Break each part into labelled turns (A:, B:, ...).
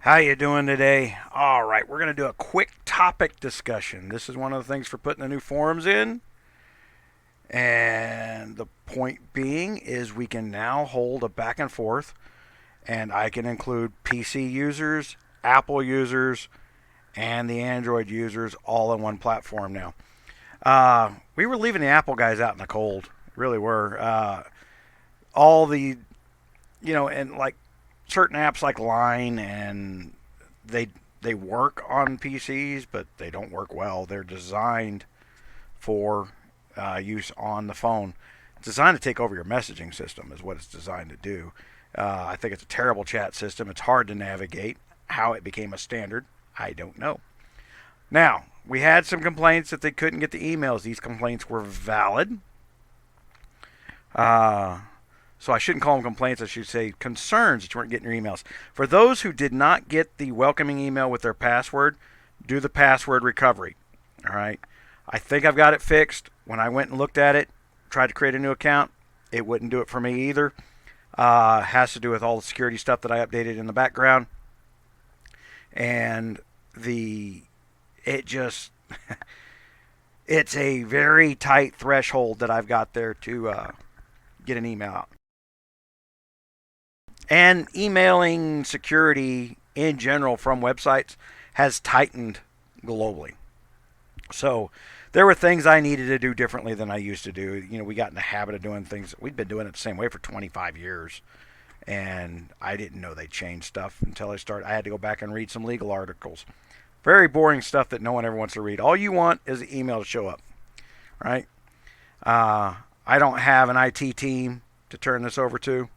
A: How you doing today? All right, we're going to do a quick topic discussion. This is one of the things for putting the new forums in. And the point being is we can now hold a back and forth, and I can include PC users, Apple users, and the Android users all in one platform now. We were leaving the Apple guys out in the cold. Really were. All the, and like certain apps like Line, and they work on PCs, but they don't work well. They're designed for use on the phone. It's designed to take over your messaging system is what it's designed to do. I think it's a terrible chat system. It's hard to navigate. How it became a standard, I don't know. Now, we had some complaints that they couldn't get the emails. These complaints were valid. So I shouldn't call them complaints. I should say concerns that you weren't getting your emails. For those who did not get the welcoming email with their password, do the password recovery. All right. I think I've got it fixed. When I went and looked at it, tried to create a new account, it wouldn't do it for me either. Has to do with all the security stuff that I updated in the background. And it's a very tight threshold that I've got there to get an email out. And emailing security in general from websites has tightened globally. So there were things I needed to do differently than I used to do. We got in the habit of doing things. We'd been doing it the same way for 25 years. And I didn't know they changed stuff until I had to go back and read some legal articles. Very boring stuff that no one ever wants to read. All you want is an email to show up, right? I don't have an IT team to turn this over to,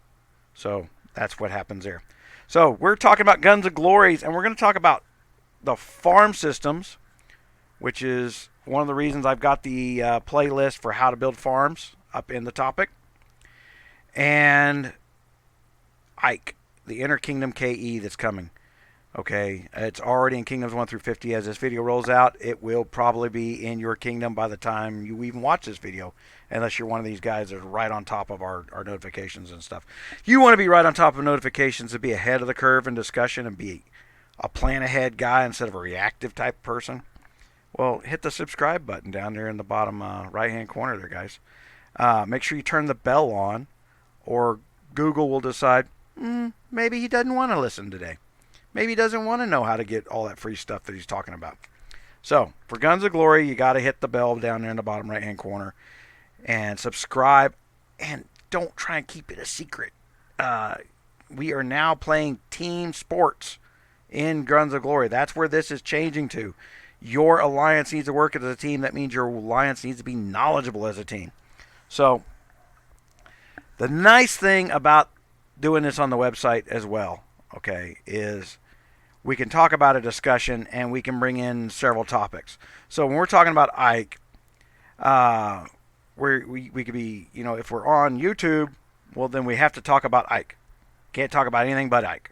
A: so that's what happens there. So we're talking about Guns of Glories, and we're going to talk about the farm systems, which is one of the reasons I've got the playlist for how to build farms up in the topic. And Ike, the Inner Kingdom KE that's coming. Okay, it's already in Kingdoms 1 through 50. As this video rolls out, it will probably be in your kingdom by the time you even watch this video, unless you're one of these guys that's right on top of our notifications and stuff. You want to be right on top of notifications to be ahead of the curve in discussion and be a plan ahead guy instead of a reactive type person. Well, hit the subscribe button down there in the bottom right hand corner there, guys. Make sure you turn the bell on, or Google will decide maybe he doesn't want to listen today. Maybe he doesn't want to know how to get all that free stuff that he's talking about. So, for Guns of Glory, you got to hit the bell down there in the bottom right-hand corner and subscribe. And don't try and keep it a secret. We are now playing team sports in Guns of Glory. That's where this is changing to. Your alliance needs to work as a team. That means your alliance needs to be knowledgeable as a team. So, the nice thing about doing this on the website as well, okay, is we can talk about a discussion and we can bring in several topics. So when we're talking about Ike, we could be, if we're on YouTube, well, then we have to talk about Ike. Can't talk about anything but Ike.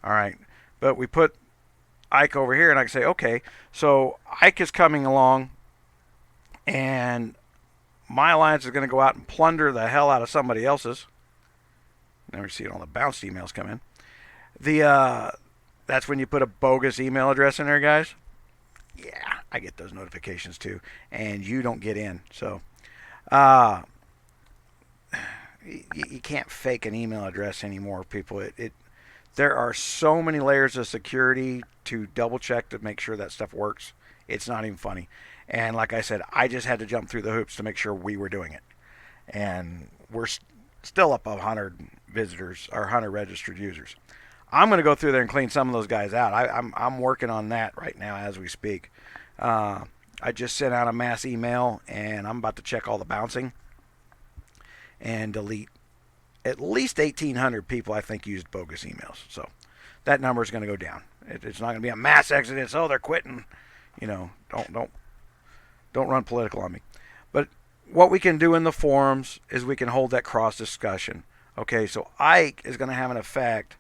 A: All right. But we put Ike over here and I can say, okay, so Ike is coming along and my alliance is going to go out and plunder the hell out of somebody else's. Never see it on the bounced emails come in. That's when you put a bogus email address in there, guys. Yeah, I get those notifications too, and you don't get in. So, you can't fake an email address anymore, people. There are so many layers of security to double check to make sure that stuff works. It's not even funny. And like I said, I just had to jump through the hoops to make sure we were doing it, and we're still up 100 visitors or 100 registered users. I'm going to go through there and clean some of those guys out. I'm working on that right now as we speak. I just sent out a mass email, and I'm about to check all the bouncing and delete at least 1,800 people I think used bogus emails. So that number is going to go down. It's not going to be a mass exodus. Oh, they're quitting. Don't run political on me. But what we can do in the forums is we can hold that cross discussion. Okay, so Ike is going to have an effect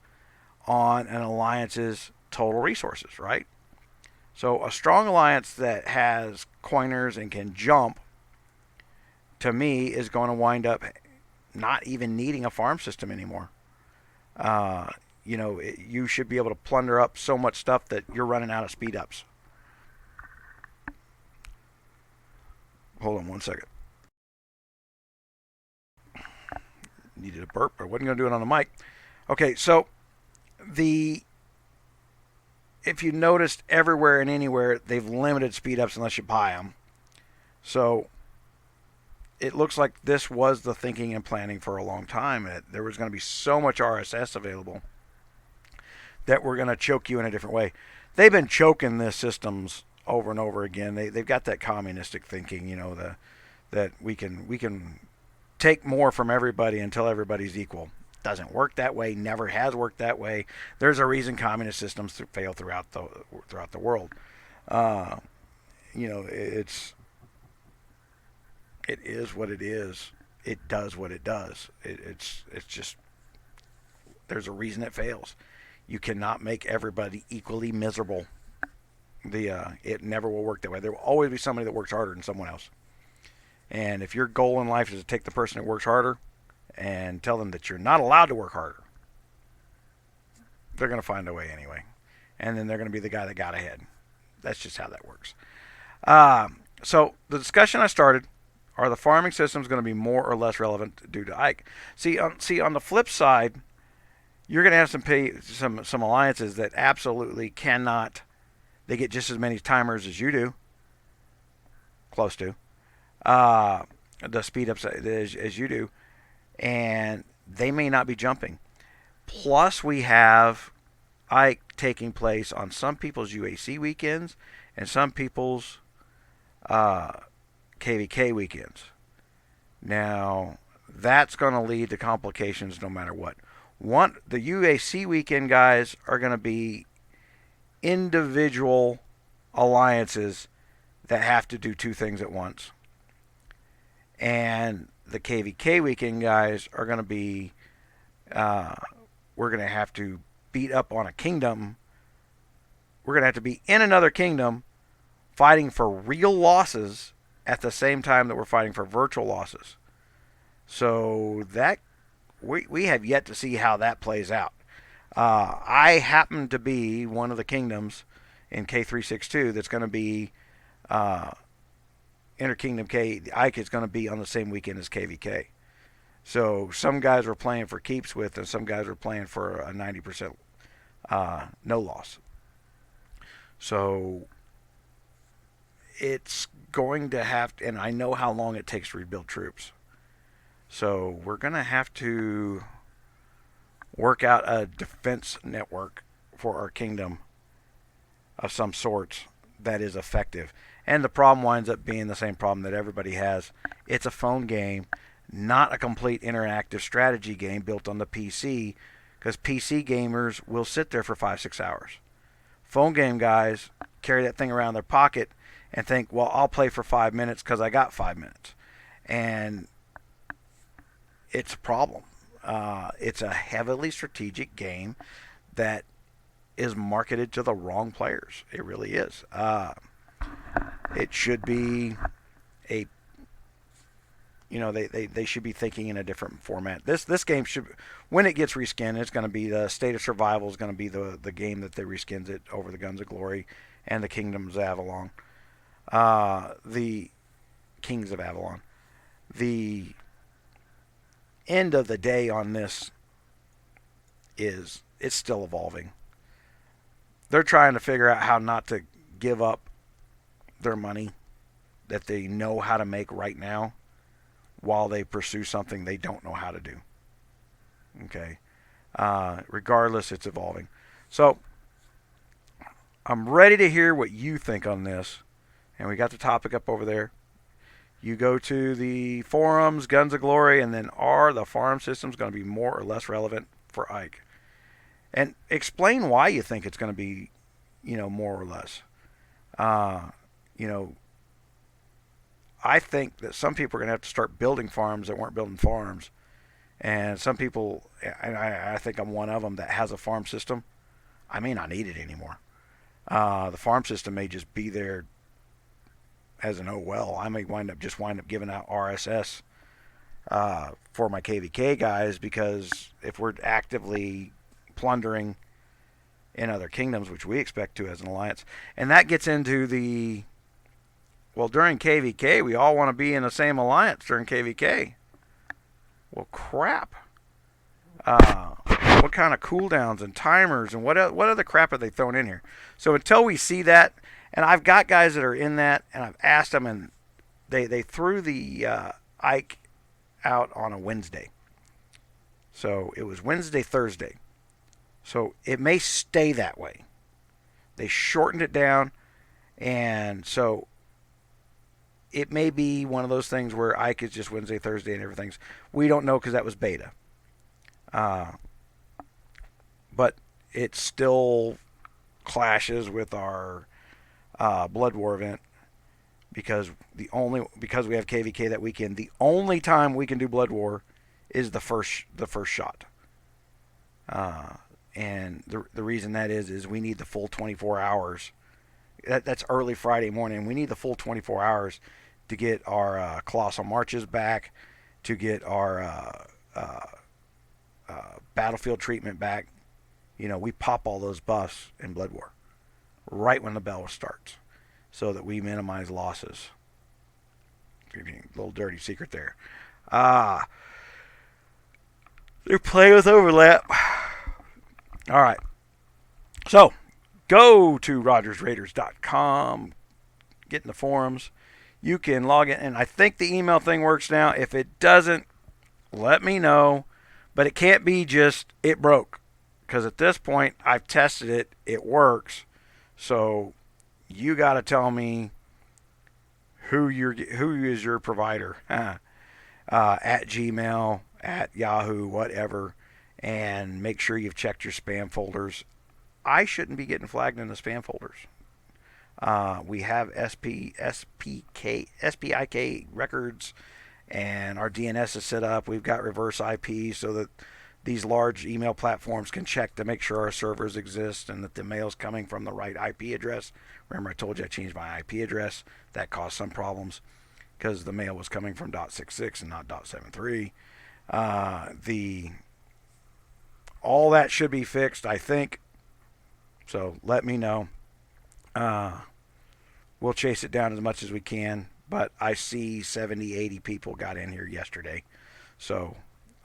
A: on an alliance's total resources, right? So a strong alliance that has coiners and can jump, to me, is going to wind up not even needing a farm system anymore. you should be able to plunder up so much stuff that you're running out of speed ups. Hold on one second. Needed a burp. I wasn't going to do it on the mic. Okay, so if you noticed, everywhere and anywhere, they've limited speed ups unless you buy them. So it looks like this was the thinking and planning for a long time. There was going to be so much RSS available that we're going to choke you in a different way. They've been choking the systems over and over again. They've got that communistic thinking, that we can take more from everybody until everybody's equal. Doesn't work that way. Never has worked that way. There's a reason communist systems fail throughout the world. It is what it is. It does what it does. It's just, there's a reason it fails. You cannot make everybody equally miserable. It never will work that way. There will always be somebody that works harder than someone else. And if your goal in life is to take the person that works harder and tell them that you're not allowed to work harder, they're going to find a way anyway. And then they're going to be the guy that got ahead. That's just how that works. So the discussion I started, are the farming systems going to be more or less relevant due to Ike? See, on the flip side, you're going to have some alliances that absolutely cannot. They get just as many timers as you do, close to, the speed ups as you do, and they may not be jumping. Plus, we have Ike taking place on some people's UAC weekends and some people's KVK weekends. Now, that's going to lead to complications no matter what. The UAC weekend guys are going to be individual alliances that have to do two things at once. And the KVK weekend guys are going to be, we're going to have to beat up on a kingdom. We're going to have to be in another kingdom fighting for real losses at the same time that we're fighting for virtual losses. So that we have yet to see how that plays out. I happen to be one of the kingdoms in K362 that's going to be Interkingdom K. Ike is going to be on the same weekend as KVK. So some guys were playing for keeps with, and some guys were playing for a 90% no loss. So it's going to have to, and I know how long it takes to rebuild troops. So we're going to have to work out a defense network for our kingdom of some sorts that is effective. And the problem winds up being the same problem that everybody has. It's a phone game, not a complete interactive strategy game built on the PC, because PC gamers will sit there for 5-6 hours. Phone game guys carry that thing around their pocket and think, well, I'll play for 5 minutes because I got 5 minutes. And it's a problem. It's a heavily strategic game that is marketed to the wrong players. It really is. It should be a, they should be thinking in a different format. This game should, when it gets reskinned, it's going to be the State of Survival is going to be the game that they reskins it over the Guns of Glory and the Kingdoms of Avalon. The Kings of Avalon. The end of the day on this is it's still evolving. They're trying to figure out how not to give up their money that they know how to make right now while they pursue something they don't know how to do. Okay. Regardless, it's evolving. So I'm ready to hear what you think on this. And we got the topic up over there. You go to the forums, Guns of Glory, and then are the farm systems going to be more or less relevant for Ike? And explain why you think it's going to be, more or less. I think that some people are going to have to start building farms that weren't building farms. And some people, and I think I'm one of them, that has a farm system. I may not need it anymore. The farm system may just be there as an I may wind up giving out RSS for my KVK guys, because if we're actively plundering in other kingdoms, which we expect to as an alliance. And that gets into the, well, during 𝗂𝗖𝗂, we all want to be in the same alliance during 𝗂𝗖𝗂. Well, crap. What kind of cooldowns and timers and what other crap have they thrown in here? So until we see that, and I've got guys that are in that, and I've asked them, and they threw the IKE out on a Wednesday. So it was Wednesday, Thursday. So it may stay that way. They shortened it down, and so it may be one of those things where IKE is just Wednesday, Thursday, and everything's. We don't know because that was beta. But it still clashes with our Blood War event because we have 𝗂𝗖𝗂 that weekend. The only time we can do Blood War is the first shot. And the reason that is we need the full 24 hours. That's early Friday morning. We need the full 24 hours to get our colossal marches back, to get our battlefield treatment back. You know, we pop all those buffs in Blood War right when the bell starts so that we minimize losses. A little dirty secret there. They're playing with overlap. All right. So, go to RogersRaiders.com, get in the forums. You can log in, and I think the email thing works now. If it doesn't, let me know. But it can't be just, it broke. Because at this point, I've tested it. It works. So, you got to tell me who is your provider. At Gmail, at Yahoo, whatever. And make sure you've checked your spam folders. I shouldn't be getting flagged in the spam folders. We have 𝗪PIK records, and our DNS is set up. We've got reverse IP so that these large email platforms can check to make sure our servers exist and that the mail's coming from the right IP address. Remember, I told you I changed my IP address. That caused some problems because the mail was coming from .66 and not .73. All that should be fixed, I think. So let me know. We'll chase it down as much as we can. But I see 70, 80 people got in here yesterday. So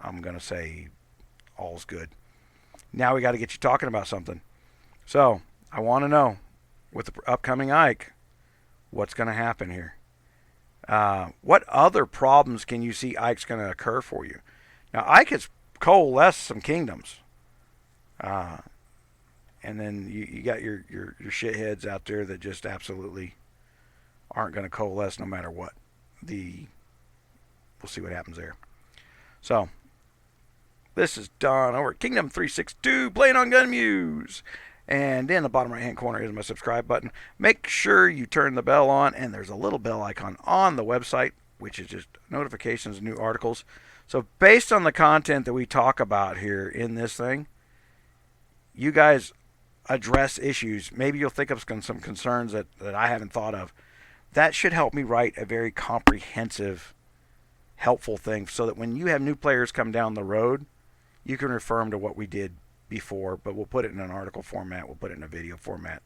A: I'm going to say all's good. Now we got to get you talking about something. So I want to know, with the upcoming IKE, what's going to happen here? What other problems can you see IKE's going to occur for you? Now, IKE has coalesced some kingdoms. And then you got your shitheads out there that just absolutely aren't going to coalesce no matter what. We'll see what happens there. So, this is Don over at Kingdom 362, playing on Gun Muse. And in the bottom right-hand corner is my subscribe button. Make sure you turn the bell on, and there's a little bell icon on the website, which is just notifications of new articles. So, based on the content that we talk about here in this thing, you guys address issues. Maybe you'll think of some concerns that I haven't thought of. That should help me write a very comprehensive, helpful thing so that when you have new players come down the road, you can refer them to what we did before, but we'll put it in an article format, we'll put it in a video format,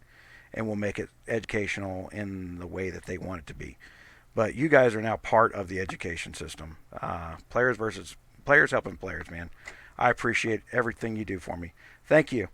A: and we'll make it educational in the way that they want it to be. But you guys are now part of the education system. Players helping players, man. I appreciate everything you do for me. Thank you.